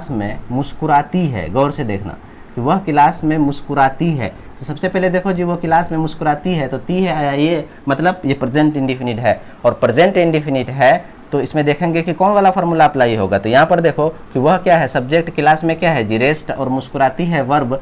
में मुस्कुराती है। गौर से देखना कि वह क्लास में मुस्कुराती है। तो सबसे पहले देखो जी, वो क्लास में मुस्कुराती है, तो ती है आया, ये मतलब ये प्रेजेंट इंडिफिनिट है और प्रेजेंट इंडिफिनिट है तो इसमें देखेंगे कि कौन वाला फार्मूला अप्लाई होगा। तो यहाँ पर देखो कि वह क्या है, सब्जेक्ट, क्लास में क्या है जी, रेस्ट, और मुस्कुराती है वर्ब।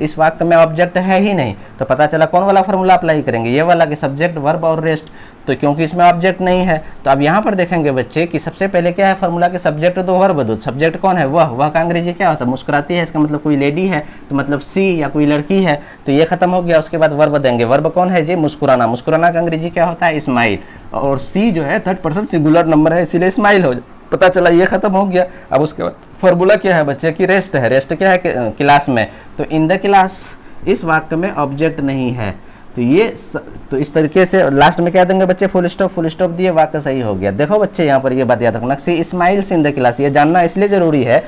इस वाक्य में ऑब्जेक्ट है ही नहीं, तो पता चला कौन वाला फार्मूला अप्लाई करेंगे, ये वाला कि सब्जेक्ट, वर्ब और रेस्ट। तो क्योंकि इसमें ऑब्जेक्ट नहीं है तो अब यहाँ पर देखेंगे बच्चे कि सबसे पहले क्या है फार्मूला के, सब्जेक्ट दो, वर्ब दो। सब्जेक्ट कौन है, वह का अंग्रेजी क्या होता है, मुस्कुराती है, इसका मतलब कोई लेडी है तो मतलब सी या कोई लड़की है, तो ये खत्म हो गया। उसके बाद वर्ब देंगे, वर्ब कौन है जी, मुस्कुराना। मुस्कुराना का अंग्रेजी क्या होता है, स्माइल, और सी जो है थर्ड पर्सन सिंगुलर नंबर है इसीलिए स्माइल हो। पता चला ये खत्म हो गया। अब उसके बाद फार्मूला क्या है बच्चे की, रेस्ट है। रेस्ट क्या है, क्लास में, तो इन द क्लास, इस वाक्य में ऑब्जेक्ट नहीं है। तो ये तो इस तरीके से लास्ट में क्या देंगे बच्चे, फुल स्टॉप दिए, वाक्य सही हो गया। देखो बच्चे यहाँ पर ये बात याद रखना, सी स्माइल्स इन द क्लास, ये जानना इसलिए जरूरी है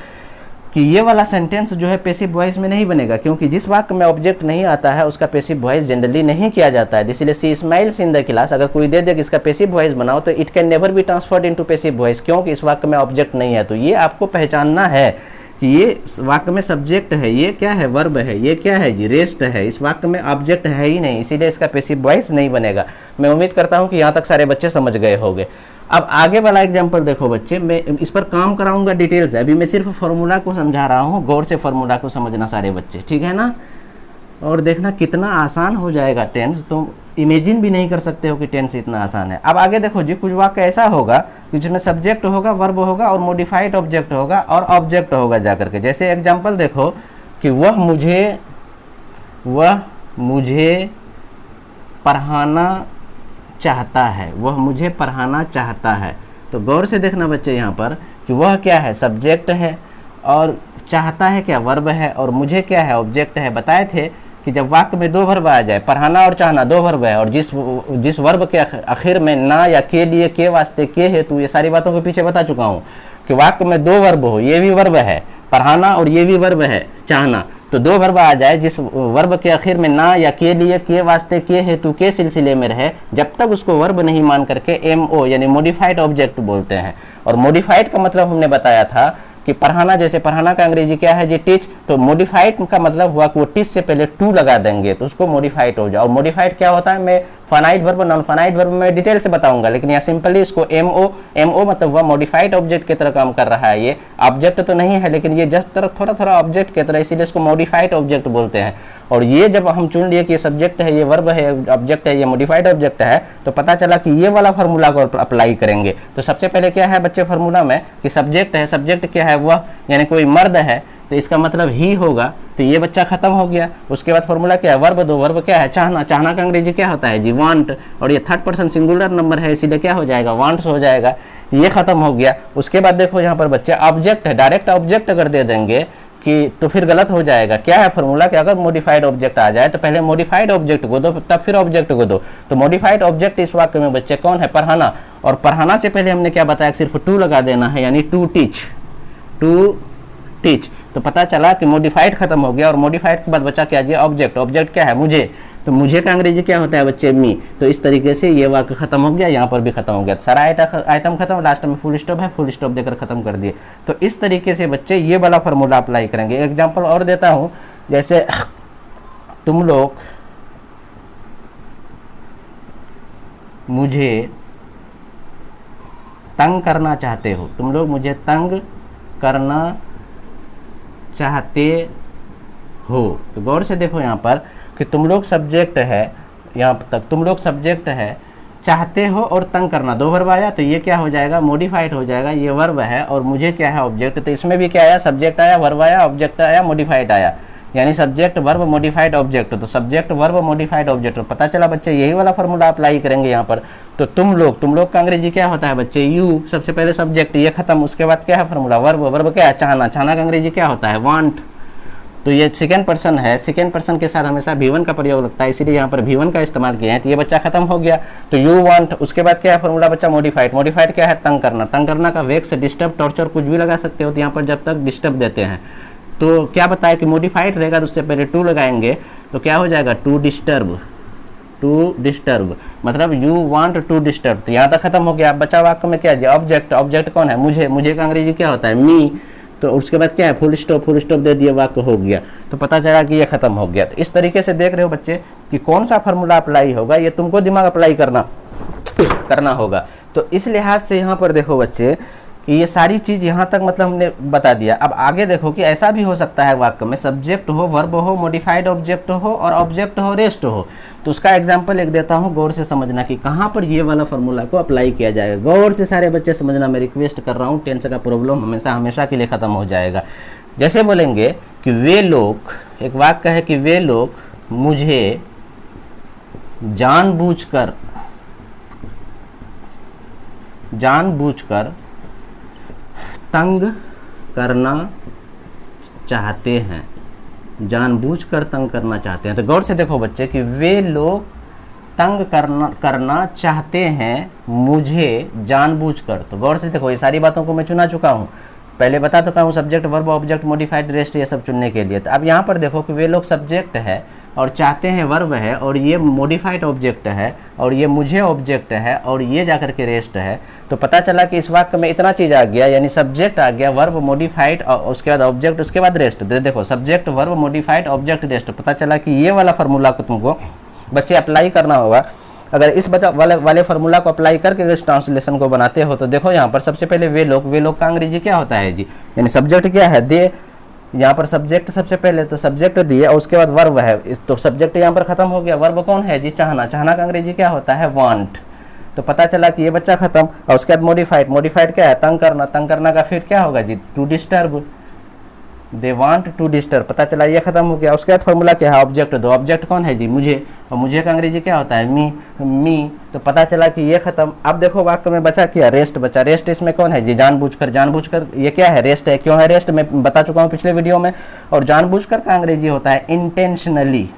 कि ये वाला सेंटेंस जो है पैसिव वॉइस में नहीं बनेगा, क्योंकि जिस वाक्य में ऑब्जेक्ट नहीं आता है उसका पैसिव वॉइस जनरली नहीं किया जाता है। इसलिए सी स्माइल्स इन द क्लास अगर कोई दे दे कि इसका पैसिव वॉइस बनाओ तो it can never be transferred into passive voice, क्योंकि इस वाक्य में ऑब्जेक्ट नहीं है। तो ये आपको पहचानना है कि ये वाक्य में सब्जेक्ट है, ये क्या है, वर्ब है, ये क्या है जी, रेस्ट है। इस वाक्य में ऑब्जेक्ट है ही नहीं, इसीलिए इसका पैसिव वॉइस नहीं बनेगा। मैं उम्मीद करता हूँ कि यहाँ तक सारे बच्चे समझ गए होंगे। अब आगे वाला एग्जाम्पल देखो बच्चे, मैं इस पर काम कराऊंगा डिटेल से, अभी मैं सिर्फ फार्मूला को समझा रहा हूँ, गौर से फार्मूला को समझना सारे बच्चे, ठीक है ना। और देखना कितना आसान हो जाएगा टेंस, तुम इमेजिन भी नहीं कर सकते हो कि टेंस इतना आसान है। अब आगे देखो जी, कुछ वाक्य ऐसा होगा कि जिसमें सब्जेक्ट होगा, वर्ब होगा और मॉडिफाइड ऑब्जेक्ट होगा और ऑब्जेक्ट होगा जाकर के। जैसे एग्जाम्पल देखो कि वह मुझे पढ़ाना चाहता है, वह मुझे पढ़ाना चाहता है। तो गौर से देखना बच्चे यहाँ पर कि वह क्या है, सब्जेक्ट है, और चाहता है क्या, वर्ब है, और मुझे क्या है, ऑब्जेक्ट है। बताए थे कि जब वाक्य में दो वर्ब आ जाए, पढ़ाना और चाहना दो वर्ब है, और जिस वर्ब के आखिर में ना या के लिए, के वास्ते, के हेतु, ये सारी बातों के पीछे बता चुका हूँ कि वाक्य में दो वर्ब हो, ये भी वर्ब है पढ़ाना और ये भी वर्ब है चाहना, तो दो वर्ब आ जाए जिस वर्ब के आखिर में ना या के लिए, के वास्ते, के हेतु, के सिलसिले में रहे, जब तक उसको वर्ब नहीं मान करके MO यानी मॉडिफाइड ऑब्जेक्ट बोलते हैं। और मॉडिफाइड का मतलब हमने बताया था कि पढ़ाना, जैसे पढ़ाना का अंग्रेजी क्या है जी, टीच, तो मॉडिफाइड का मतलब हुआ कि वो टीच से पहले टू लगा देंगे तो उसको मॉडिफाइड हो जाए। और मॉडिफाइड क्या होता है, मैं finite verb, non finite verb में डिटेल से बताऊंगा, लेकिन यहाँ सिंपली इसको MO मतलब वह मॉडिफाइड ऑब्जेक्ट की तरह काम कर रहा है। ये ऑब्जेक्ट तो नहीं है, लेकिन ये जस्ट तरह थोड़ा थोड़ा ऑब्जेक्ट की तरह, इसीलिए इसको मॉडिफाइड ऑब्जेक्ट बोलते हैं। और ये जब हम चुन लिए कि ये सब्जेक्ट है, ये वर्ब है, ऑब्जेक्ट है, ये मॉडिफाइड ऑब्जेक्ट है, तो पता चला कि ये वाला फार्मूला को अप्लाई करेंगे। तो सबसे पहले क्या है बच्चे फार्मूला में कि सब्जेक्ट है, सब्जेक्ट क्या है, वह यानी कोई मर्द है, तो इसका मतलब ही होगा, तो ये बच्चा खत्म हो गया। उसके बाद फार्मूला क्या है, वर्ब दो, वर्ब क्या है, चाहना, चाहना का अंग्रेजी क्या होता है जी, वांट, और ये थर्ड पर्सन सिंगुलर नंबर है, इसीलिए क्या हो जाएगा, वांट्स हो जाएगा। ये खत्म हो गया। उसके बाद देखो यहाँ पर बच्चे ऑब्जेक्ट है, डायरेक्ट ऑब्जेक्ट अगर दे देंगे कि तो फिर गलत हो जाएगा। क्या है फार्मूला कि अगर मॉडिफाइड ऑब्जेक्ट आ जाए तो पहले मॉडिफाइड ऑब्जेक्ट को दो, तब फिर ऑब्जेक्ट को दो। तो मॉडिफाइड ऑब्जेक्ट इस वाक्य में बच्चे कौन है, पढ़ाना, और पढ़ाना से पहले हमने क्या बताया, सिर्फ टू लगा देना है, यानी टू टीच। तो पता चला कि मॉडिफाइड खत्म हो गया, और मॉडिफाइड के बाद बचा क्या जी, ऑब्जेक्ट। ऑब्जेक्ट क्या है, मुझे, तो मुझे का अंग्रेजी क्या होता है बच्चे, मी। तो इस तरीके से ये वाक्य खत्म हो गया, यहाँ पर भी खत्म हो गया, सारा आइटम खत्म, लास्ट में फुल स्टॉप है, फुल स्टॉप देकर खत्म कर दिए। तो इस तरीके से बच्चे ये वाला फार्मूला अप्लाई करेंगे। एग्जाम्पल और देता हूँ, जैसे तुम लोग मुझे तंग करना चाहते हो, तुम लोग मुझे तंग करना चाहते हो। तो गौर से देखो यहाँ पर कि तुम लोग सब्जेक्ट है, यहाँ तक तुम लोग सब्जेक्ट है, चाहते हो और तंग करना, दो वर्ब आया, तो ये क्या हो जाएगा, मॉडिफाइड हो जाएगा। ये वर्ब है और मुझे क्या है, ऑब्जेक्ट। तो इसमें भी क्या आया, सब्जेक्ट आया, वर्ब आया, ऑब्जेक्ट आया, मॉडिफाइड आया, यानी सब्जेक्ट वर्ब मॉडिफाइड ऑब्जेक्ट। तो सब्जेक्ट वर्ब मॉडिफाइड ऑब्जेक्ट, पता चला बच्चे यही वाला फार्मूला अप्लाई करेंगे यहाँ पर। तो तुम लोग का अंग्रेजी क्या होता है बच्चे, यू, सबसे पहले सब्जेक्ट, ये खत्म। उसके बाद क्या है फार्मूला, वर्ब, वर्ब क्या है, चाहना, चाहना का अंग्रेजी क्या होता है, वांट। तो ये सेकेंड पर्सन है, सेकेंड पर्सन के साथ हमेशा V1 का प्रयोग लगता है, इसीलिए यहाँ पर V1 का इस्तेमाल किया है। तो ये बच्चा खत्म हो गया। तो यू वांट, उसके बाद क्या है फार्मूला बच्चा, मॉडिफाइड। मॉडिफाइड क्या है, तंग करना। तंग करना का वेक्स, डिस्टर्ब, टॉर्चर कुछ भी लगा सकते हो, तो यहाँ पर जब तक डिस्टर्ब देते हैं तो क्या बताया कि मॉडिफाइड रहेगा, तो उससे पहले टू लगाएंगे, तो क्या हो जाएगा, टू डिस्टर्ब, मतलब यू वांट टू डिस्टर्ब। तो यहाँ तक खत्म हो गया। अब बचा वाक्य में क्या है, ऑब्जेक्ट। ऑब्जेक्ट कौन है, मुझे का अंग्रेजी क्या होता है, मी। तो उसके बाद क्या है, फुल स्टॉप दे दिया, वाक्य हो गया। तो पता चला कि ये खत्म हो गया। तो इस तरीके से देख रहे हो बच्चे कि कौन सा फार्मूला अप्लाई होगा, ये तुमको दिमाग अप्लाई करना होगा। तो इस लिहाज से यहाँ पर देखो बच्चे कि ये सारी चीज़ यहाँ तक मतलब हमने बता दिया। अब आगे देखो कि ऐसा भी हो सकता है वाक्य में सब्जेक्ट हो, वर्ब हो, मॉडिफाइड ऑब्जेक्ट हो और ऑब्जेक्ट हो, रेस्ट हो। तो उसका एग्जांपल एक देता हूँ, गौर से समझना कि कहाँ पर ये वाला फार्मूला को अप्लाई किया जाएगा। गौर से सारे बच्चे समझना, मैं रिक्वेस्ट कर रहा हूँ, टेंस का प्रॉब्लम हमेशा के लिए ख़त्म हो जाएगा। जैसे बोलेंगे कि वे लोग, एक वाक्य है कि वे लोग मुझे जानबूझकर तंग करना चाहते हैं, जानबूझकर तंग करना चाहते हैं। तो गौर से देखो बच्चे कि वे लोग तंग करना चाहते हैं मुझे जानबूझकर। तो गौर से देखो, ये सारी बातों को मैं चुना चुका हूँ। पहले बता तो हूँ subject verb object modified rest ये सब चुनने के लिए। तो अब यहाँ पर देखो कि वे लोग सब्जेक्ट है और चाहते हैं वर्ब है और ये मॉडिफाइड ऑब्जेक्ट है और ये मुझे ऑब्जेक्ट है और ये जाकर के रेस्ट है। तो पता चला कि इस वाक्य में इतना चीज़ आ गया, यानी सब्जेक्ट आ गया, वर्ब मॉडिफाइड और उसके बाद ऑब्जेक्ट, उसके बाद रेस्ट। देखो subject verb modified object rest. पता चला कि ये वाला फार्मूला को तुमको बच्चे अप्लाई करना होगा। अगर इस वाले फार्मूला को अप्लाई करके इस ट्रांसलेशन को बनाते हो तो देखो यहाँ पर सबसे पहले वे लोग का अंग्रेजी क्या होता है जी, यानी सब्जेक्ट क्या है, दे। यहाँ पर सब्जेक्ट सबसे पहले तो सब्जेक्ट दिए और उसके बाद वर्ब है, तो सब्जेक्ट यहाँ पर खत्म हो गया। वर्ब कौन है जी, चाहना। चाहना का अंग्रेजी क्या होता है, वांट। तो पता चला कि ये बच्चा खत्म। और उसके बाद मॉडिफाइड, मॉडिफाइड क्या है, तंग करना। तंग करना का फिर क्या होगा जी, to disturb. They want to disturb, पता चला ये खत्म हो गया। उसके बाद फॉर्मूला क्या है, ऑब्जेक्ट दो। ऑब्जेक्ट कौन है जी, मुझे। और मुझे का अंग्रेजी क्या होता है, मी। तो पता चला कि ये खत्म। अब देखो वाक्य में बचा क्या, रेस्ट बचा। रेस्ट इसमें कौन है जी, जानबूझकर। जानबूझकर ये क्या है, रेस्ट है। क्यों है रेस्ट, मैं बता चुका हूँ पिछले वीडियो में। और जानबूझकर का अंग्रेजी होता है इंटेंशनली।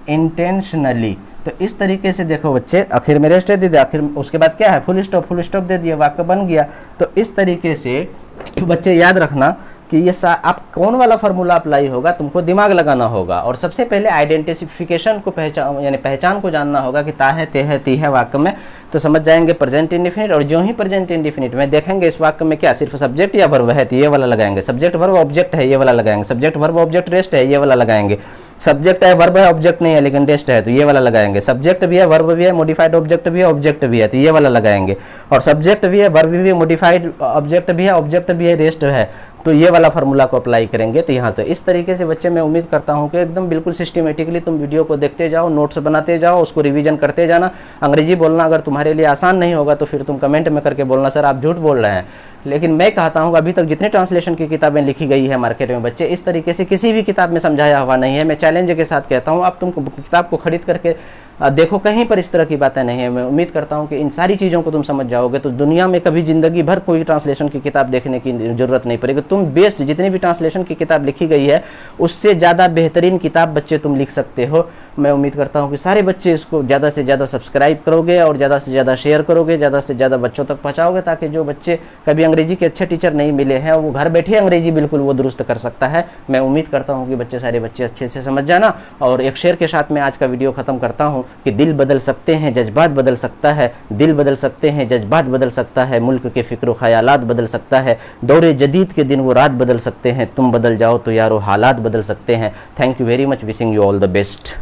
इंटेंशनली। तो इस तरीके से देखो बच्चे, आखिर में रेस्ट दे दिया, आखिर उसके बाद क्या है, फुल स्टॉप। फुल स्टॉप दे दिया, वाक्य बन गया। तो इस तरीके से तो बच्चे याद रखना कि ये आप कौन वाला फार्मूला अप्लाई होगा, तुमको दिमाग लगाना होगा। और सबसे पहले आइडेंटिफिकेशन को पहचान को जानना होगा कि ता है, ते है, ती है वाक्य में, तो समझ जाएंगे प्रेजेंट इंडेफिनिट। और जो ही प्रेजेंट इंडेफिनिट में देखेंगे इस वाक्य में क्या सिर्फ सब्जेक्ट या वर्ब है तो ये वाला लगाएंगे। सब्जेक्ट वर्ब ऑब्जेक्ट है, ये वाला लगाएंगे। सब्जेक्ट वर्ब ऑब्जेक्ट रेस्ट है, ये वाला लगाएंगे। सब्जेक्ट है, वर्ब है, ऑब्जेक्ट नहीं है लेकिन रेस्ट है तो ये वाला लगाएंगे। सब्जेक्ट भी है, वर्ब भी है, मॉडिफाइड ऑब्जेक्ट भी है, ऑब्जेक्ट भी है तो ये वाला लगाएंगे। और सब्जेक्ट भी है, वर्ब भी है, मॉडिफाइड ऑब्जेक्ट भी है, ऑब्जेक्ट भी है, रेस्ट है तो ये वाला फार्मूला को अप्लाई करेंगे। तो यहाँ तो इस तरीके से बच्चे मैं उम्मीद करता हूँ कि एकदम बिल्कुल सिस्टमेटिकली तुम वीडियो को देखते जाओ, नोट्स बनाते जाओ, उसको रिवीजन करते जाना। अंग्रेजी बोलना अगर तुम्हारे लिए आसान नहीं होगा तो फिर तुम कमेंट में करके बोलना सर आप झूठ बोल रहे हैं। लेकिन मैं कहता हूँ अभी तक जितने ट्रांसलेशन की किताबें लिखी गई है मार्केट में बच्चे, इस तरीके से किसी भी किताब में समझाया हुआ नहीं है। मैं चैलेंज के साथ कहता हूँ आप तुम किताब को खरीद करके देखो, कहीं पर इस तरह की बातें नहीं है। मैं उम्मीद करता हूं कि इन सारी चीज़ों को तुम समझ जाओगे तो दुनिया में कभी ज़िंदगी भर कोई ट्रांसलेशन की किताब देखने की ज़रूरत नहीं पड़ेगी। तुम बेस्ट जितनी भी ट्रांसलेशन की किताब लिखी गई है उससे ज़्यादा बेहतरीन किताब बच्चे तुम लिख सकते हो। मैं उम्मीद करता हूं कि सारे बच्चे इसको ज़्यादा से ज़्यादा सब्सक्राइब करोगे और ज़्यादा से ज़्यादा शेयर करोगे, ज़्यादा से ज़्यादा बच्चों तक पहुँचाओगे, ताकि जो बच्चे कभी अंग्रेजी के अच्छे टीचर नहीं मिले हैं वो घर बैठे अंग्रेजी बिल्कुल वो दुरुस्त कर सकता है। मैं उम्मीद करता हूँ कि बच्चे सारे बच्चे अच्छे से समझ जाना। और एक शेर के साथ मैं आज का वीडियो ख़त्म करता हूँ कि दिल बदल सकते हैं, जज्बात बदल सकता है। दिल बदल सकते हैं, जज्बात बदल सकता है। मुल्क के फिक्र ख्यालात बदल सकता है। दौरे जदीद के दिन वो रात बदल सकते हैं। तुम बदल जाओ तो यारो हालात बदल सकते हैं। Thank you very much, wishing you all the best.